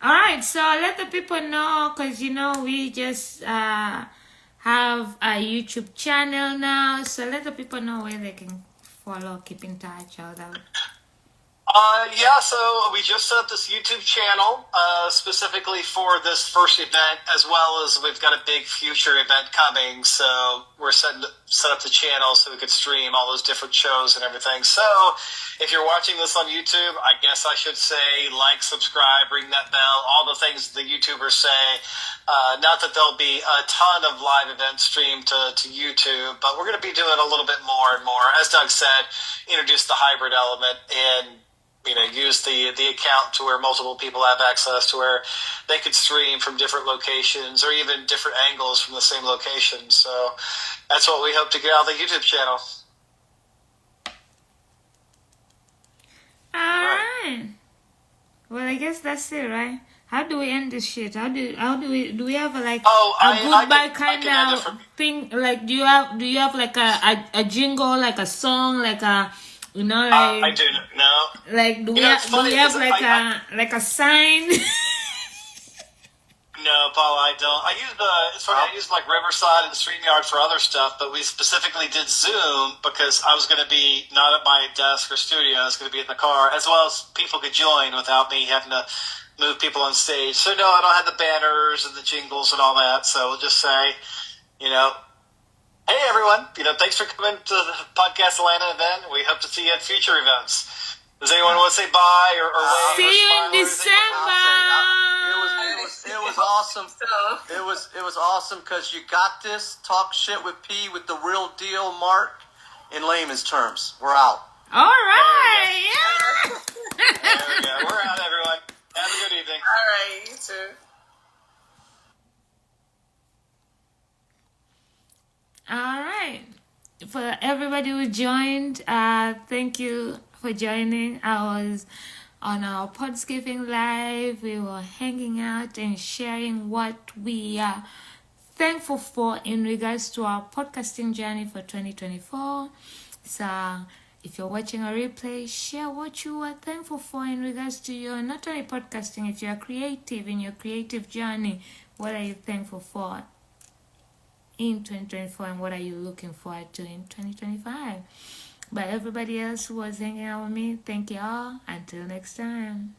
Speaker 1: All right. So let the people know, because we just have a YouTube channel now, so let the people know where they can follow, keep in touch, all that.
Speaker 2: Yeah, so we just set up this YouTube channel specifically for this first event, as well as we've got a big future event coming. So we're set up the channel so we could stream all those different shows and everything. So if you're watching this on YouTube, I guess I should say like, subscribe, ring that bell, all the things the YouTubers say. Not that there'll be a ton of live events streamed to YouTube, but we're going to be doing a little bit more and more. As Doug said, introduce the hybrid element and use the account to where multiple people have access to where they could stream from different locations or even different angles from the same location. So that's what we hope to get out of the YouTube channel.
Speaker 1: All right. Well, I guess that's it, right? How do we end this shit? Do we have a goodbye kind of thing? Like, do you have like a jingle, like a song, like a
Speaker 2: I do no.
Speaker 1: Like, do we have like a sign?
Speaker 2: No, Paul, I don't. I use like Riverside and StreamYard for other stuff, but we specifically did Zoom because I was going to be not at my desk or studio. I was going to be in the car, as well as people could join without me having to move people on stage. So no, I don't have the banners and the jingles and all that. So we'll just say, hey everyone, thanks for coming to the Podcast Atlanta event. We hope to see you at future events. Does anyone want to say bye or wave?
Speaker 1: See you in December.
Speaker 3: It was awesome. It was awesome because you got this. Talk shit with P with the real deal, Mark. In layman's terms, we're out.
Speaker 1: All right. Yeah.
Speaker 2: There we go. We're out, everyone. Have a good evening.
Speaker 4: All right, you too.
Speaker 1: All right. For everybody who joined, thank you for joining. I was on our Podsgiving Live. We were hanging out and sharing what we are thankful for in regards to our podcasting journey for 2024. So if you're watching a replay, share what you are thankful for in regards to your, not only podcasting, if you're creative in your creative journey, what are you thankful for in 2024 and what are you looking forward to in 2025? But everybody else who was hanging out with me, thank you all. Until next time.